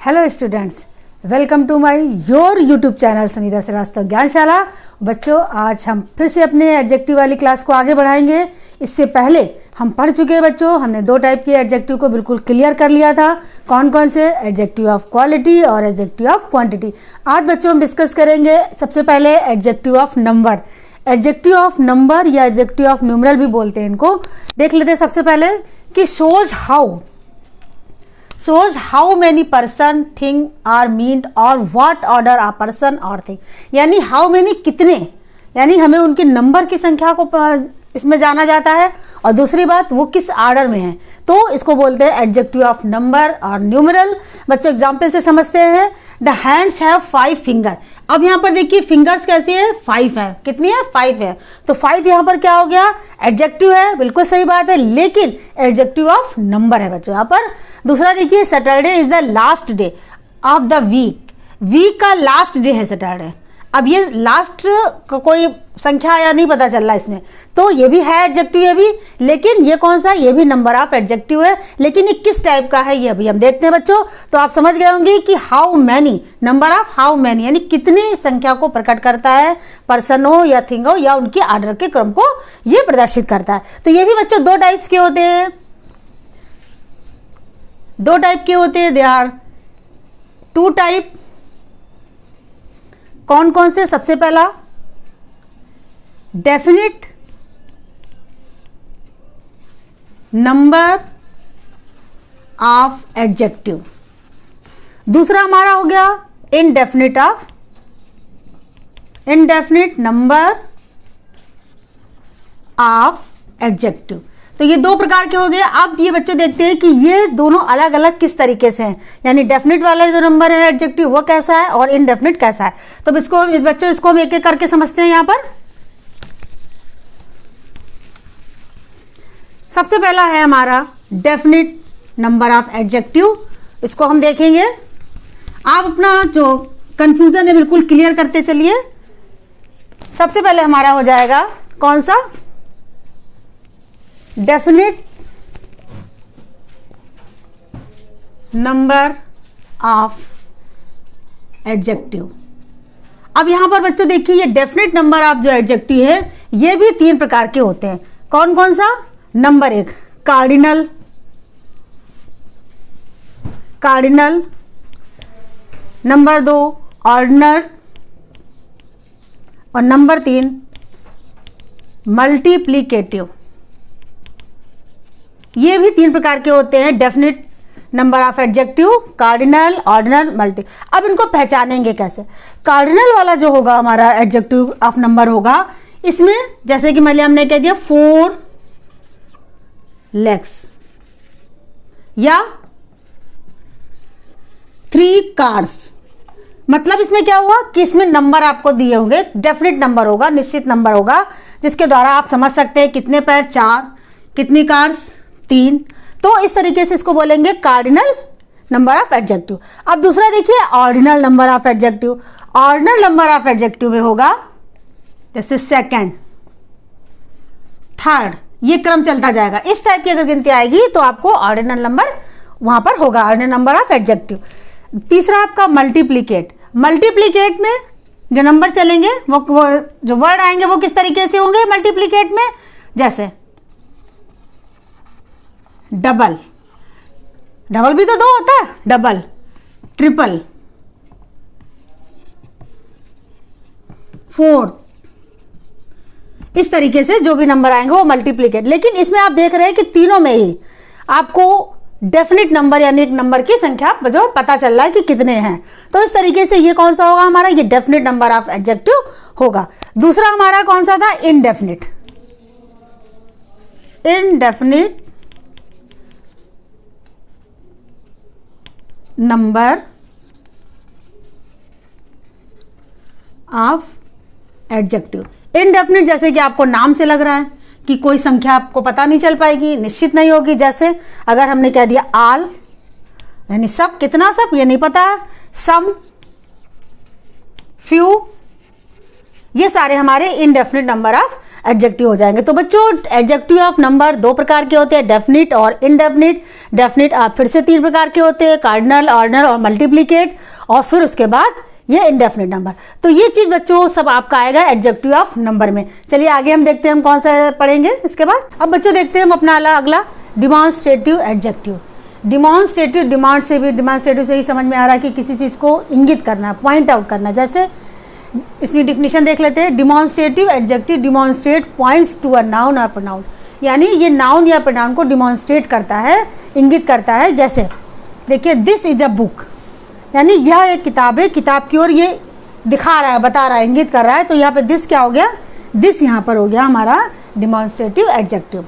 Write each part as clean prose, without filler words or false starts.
Hello students, welcome to my your YouTube channel Sunita Srivastava Gyanshala. बच्चों, आज हम फिर से अपने एडजेक्टिव वाली क्लास को आगे बढ़ाएंगे। इससे पहले हम पढ़ चुके हैं बच्चों, हमने दो टाइप के एडजेक्टिव को बिल्कुल क्लियर कर लिया था। कौन कौन से? एडजेक्टिव ऑफ क्वालिटी और एडजेक्टिव ऑफ क्वांटिटी। आज बच्चों हम डिस्कस करेंगे सबसे पहले adjective of number. Adjective of number या एडजेक्टिव ऑफ न्यूमरल भी बोलते हैं इनको। देख लेते हैं सबसे पहले कि shows how many person thing are meant or what order a person or thing। यानी how many कितने, यानी हमें उनके नंबर की संख्या को इसमें जाना जाता है, और दूसरी बात वो किस आर्डर में है, तो इसको बोलते हैं एडजेक्टिव ऑफ नंबर और न्यूमरल। बच्चों एग्जाम्पल से समझते हैं। The hands have 5 finger. अब यहाँ पर देखिए फिंगर्स कैसी है? 5 है। कितनी है? 5 है। तो 5 यहाँ पर क्या हो गया? एडजेक्टिव है, बिल्कुल सही बात है, लेकिन एडजेक्टिव ऑफ नंबर है बच्चों यहाँ पर। दूसरा देखिए, Saturday is the last day of the week. Week का लास्ट डे है सैटरडे। अब ये लास्ट का कोई संख्या या नहीं पता चल रहा इसमें, तो ये भी है एडजेक्टिव, ये भी, लेकिन ये कौन सा? ये भी नंबर ऑफ एडजेक्टिव है, लेकिन ये किस टाइप का है ये अभी हम देखते हैं बच्चों। तो आप समझ गए होंगे कि how many, number of how many यानी कितनी संख्या को प्रकट करता है, पर्सन हो या थिंग हो या उनके आर्डर के क्रम को ये प्रदर्शित करता है। तो ये भी बच्चों दो टाइप्स के होते हैं, दो टाइप के होते हैं। They are 2 type. कौन कौन से? सबसे पहला डेफिनिट नंबर ऑफ एडजेक्टिव। दूसरा हमारा हो गया इनडेफिनिट नंबर ऑफ एडजेक्टिव। तो ये दो प्रकार के हो गए। अब ये बच्चों देखते हैं कि ये दोनों अलग अलग किस तरीके से हैं, यानी डेफिनेट वाला जो नंबर है एडजेक्टिव वो कैसा है और इनडेफिनेट कैसा है। तो इसको हम एक एक करके समझते हैं। यहाँ पर सबसे पहला है हमारा डेफिनेट नंबर ऑफ एडजेक्टिव। इसको हम देखेंगे। आप अपना जो कंफ्यूजन है बिल्कुल क्लियर करते चलिए। सबसे पहले हमारा हो जाएगा कौन सा? Definite number of adjective. अब यहां पर बच्चों देखिए, ये डेफिनेट नंबर ऑफ जो एडजेक्टिव है ये भी 3 प्रकार के होते हैं। कौन कौन सा? नंबर 1 कार्डिनल, नंबर 2 ऑर्डिनल, और नंबर 3 मल्टीप्लिकेटिव। ये भी 3 प्रकार के होते हैं, definite number of adjective, cardinal, ordinal, multi. अब इनको पहचानेंगे कैसे? कार्डिनल वाला जो होगा हमारा एडजेक्टिव ऑफ नंबर होगा, इसमें जैसे कि मान लिया हमने कह दिया 4 legs या 3 cars। मतलब इसमें क्या हुआ कि इसमें नंबर आपको दिए होंगे, डेफिनेट नंबर होगा, निश्चित नंबर होगा, जिसके द्वारा आप समझ सकते हैं कितने पैर? 4। कितनी कार्स? 3। तो इस तरीके से इसको बोलेंगे कार्डिनल नंबर ऑफ एडजेक्टिव। अब दूसरा देखिए ordinal number of adjective. Ordinal number of adjective में होगा जैसे 2nd, 3rd, ये क्रम चलता जाएगा। इस टाइप की अगर गिनती आएगी तो आपको ऑर्डिनल नंबर वहां पर होगा, ऑर्डिनल नंबर ऑफ एडजेक्टिव। तीसरा आपका मल्टीप्लिकेट। मल्टीप्लिकेट में जो नंबर चलेंगे वो जो वर्ड आएंगे वो किस तरीके से होंगे मल्टीप्लिकेट में? जैसे डबल भी तो 2 होता है, डबल, ट्रिपल, 4। इस तरीके से जो भी नंबर आएंगे वो मल्टीप्लिकेट। लेकिन इसमें आप देख रहे हैं कि तीनों में ही आपको डेफिनेट नंबर यानी एक नंबर की संख्या जो पता चल रहा है कि कितने हैं। तो इस तरीके से ये कौन सा होगा हमारा? ये डेफिनेट नंबर ऑफ एडजेक्टिव होगा। दूसरा हमारा कौन सा था? Indefinite number of adjective. Indefinite जैसे कि आपको नाम से लग रहा है कि कोई संख्या आपको पता नहीं चल पाएगी, निश्चित नहीं होगी। जैसे अगर हमने कह दिया आल, यानी सब, कितना सब ये नहीं पता है, सम, फ्यू, ये सारे हमारे इनडेफिनिट नंबर ऑफ एडजेक्टिव हो जाएंगे। तो बच्चों एडजेक्टिव ऑफ नंबर दो प्रकार के होते हैं, डेफिनिट और इनडेफिनिट। डेफिनिट आप फिर से तीन प्रकार के होते हैं, कार्डिनल, ऑर्डिनल और मल्टीप्लिकेट, और फिर उसके बाद ये इनडेफिनिट नंबर। तो ये चीज बच्चों सब आपका आएगा एडजेक्टिव ऑफ नंबर में। चलिए आगे हम देखते हैं हम कौन सा पढ़ेंगे इसके बाद। अब बच्चों देखते हैं हम अपना अगला डिमॉन्स्ट्रेटिव एडजेक्टिव। डिमॉन्स्ट्रेटिव से ही समझ में आ रहा है कि किसी चीज को इंगित करना, पॉइंट आउट करना। जैसे इसमें डिफिनेशन देख लेते हैं। Demonstrative adjective demonstrate points to a noun और प्रोनाउन, यानी ये नाउन या प्रोनाउन को डिमॉन्स्ट्रेट करता है, इंगित करता है। जैसे देखिए दिस इज अ बुक, यानी यह एक किताब है, किताब की ओर ये दिखा रहा है, बता रहा है, इंगित कर रहा है। तो यहाँ पे दिस क्या हो गया, दिस यहाँ पर हो गया हमारा डिमॉन्स्ट्रेटिव एडजेक्टिव।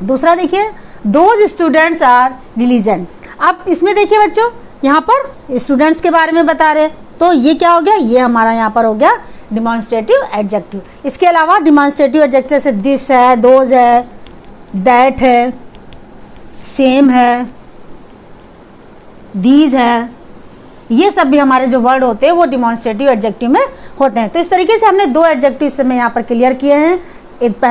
दूसरा देखिए दोज स्टूडेंट्स आर डिलीजेंट। अब इसमें देखिए बच्चों यहाँ पर स्टूडेंट्स के बारे में बता रहे, तो ये क्या हो गया, ये हमारा यहाँ पर हो गया डिमॉन्स्ट्रेटिव एडजेक्टिव। इसके अलावा डिमॉन्स्ट्रेटिव एडजेक्टिव से दिस है, दोज है, दैट है, सेम है, दीज है, ये सब भी हमारे जो वर्ड होते हैं वो डिमॉन्स्ट्रेटिव एडजेक्टिव में होते हैं। तो इस तरीके से हमने दो एडजेक्टिव से मैं यहाँ पर क्लियर किए हैं।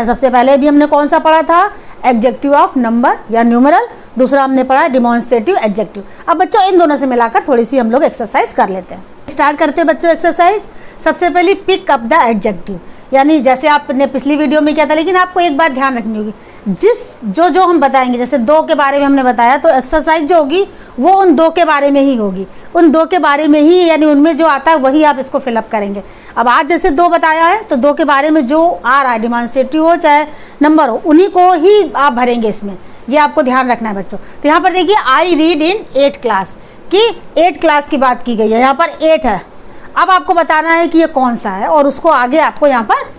सबसे पहले भी हमने कौन सा पढ़ा था, एडजेक्टिव ऑफ नंबर या न्यूमरल, दूसरा हमने पढ़ा डिमॉन्स्ट्रेटिव एडजेक्टिव। अब बच्चों इन दोनों से मिलाकर थोड़ी सी हम लोग एक्सरसाइज कर लेते हैं। स्टार्ट करते हैं बच्चों एक्सरसाइज। सबसे पहले पिक अप द एडजेक्टिव, यानी जैसे आपने पिछली वीडियो में किया था, लेकिन आपको एक बात ध्यान रखनी होगी, जो हम बताएंगे, जैसे दो के बारे में हमने बताया, तो एक्सरसाइज जो होगी वो उन दो के बारे में ही होगी, उन दो के बारे में ही, यानी उनमें जो आता है वही आप इसको फिलअप करेंगे। अब आज जैसे दो बताया है तो दो के बारे में जो आ रहा है, डिमॉन्स्ट्रेटिव हो चाहे नंबर हो, उन्हीं को ही आप भरेंगे इसमें, ये आपको ध्यान रखना है बच्चों। तो यहाँ पर देखिए आई रीड इन 8 क्लास की 8 क्लास की बात की गई है, यहाँ पर 8 है। अब आपको बताना है कि ये कौन सा है और उसको आगे आपको यहाँ पर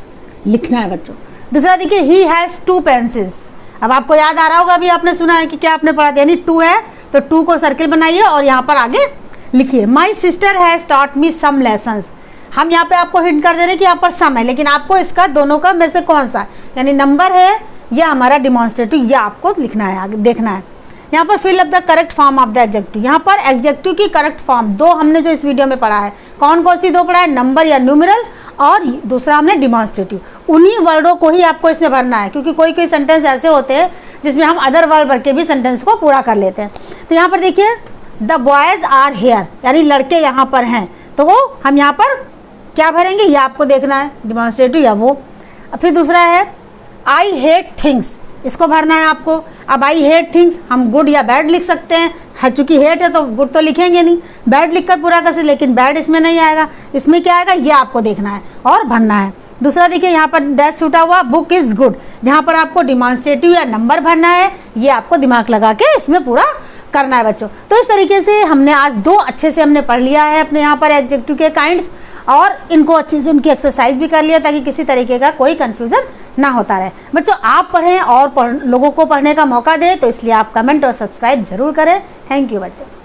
लिखना है बच्चों। दूसरा देखिए ही हैज़ 2 पेंसिल्स। अब आपको याद आ रहा होगा, अभी आपने सुना है कि क्या आपने पढ़ा था, यानी 2 है तो 2 को सर्किल बनाइए और यहाँ पर आगे लिखिए। My sister has taught me some lessons. हम यहाँ पे आपको हिंट कर दे रहे हैं कि यहाँ पर सम है, लेकिन आपको इसका दोनों का में से कौन सा, यानी नंबर है या हमारा डिमॉन्स्ट्रेटिव, यह आपको लिखना है, आगे देखना है। यहाँ पर fill up the correct form of the adjective. यहाँ पर एडजेक्टिव की करेक्ट फॉर्म दो हमने जो इस वीडियो में पढ़ा है, कौन कौन सी दो पढ़ा है, नंबर या न्यूमरल, और दूसरा हमने डिमॉन्स्ट्रेटिव। उन्हीं वर्डों को ही आपको इसमें भरना है, क्योंकि कोई कोई सेंटेंस ऐसे होते हैं जिसमें हम अदर वर्ड भर के भी सेंटेंस को पूरा कर लेते हैं। तो यहाँ पर देखिए द बॉयज आर हेयर, यानी लड़के यहाँ पर हैं, तो वो हम यहाँ पर क्या भरेंगे, ये आपको देखना है, डिमॉन्स्ट्रेटिव या वो। फिर दूसरा है आई हेट थिंग्स, इसको भरना है आपको। अब आई हेट थिंग्स हम गुड या बैड लिख सकते हैं, चूंकि हेट है तो गुड तो लिखेंगे नहीं, बैड लिखकर पूरा कर सकते, लेकिन बैड इसमें नहीं आएगा। इसमें क्या आएगा ये आपको देखना है और भरना है। दूसरा देखिए यहाँ पर डैश छूटा हुआ, बुक इज गुड, जहाँ पर आपको डिमॉन्स्ट्रेटिव या नंबर भरना है, ये आपको दिमाग लगा के इसमें पूरा करना है बच्चों। तो इस तरीके से हमने आज दो अच्छे से हमने पढ़ लिया है अपने यहाँ पर एडजेक्टिव के काइंड्स, और इनको अच्छे से उनकी एक्सरसाइज भी कर लिया ताकि किसी तरीके का कोई कंफ्यूजन ना होता रहे। बच्चों आप पढ़ें और लोगों को पढ़ने का मौका दें, तो इसलिए आप कमेंट और सब्सक्राइब जरूर करें। थैंक यू बच्चों।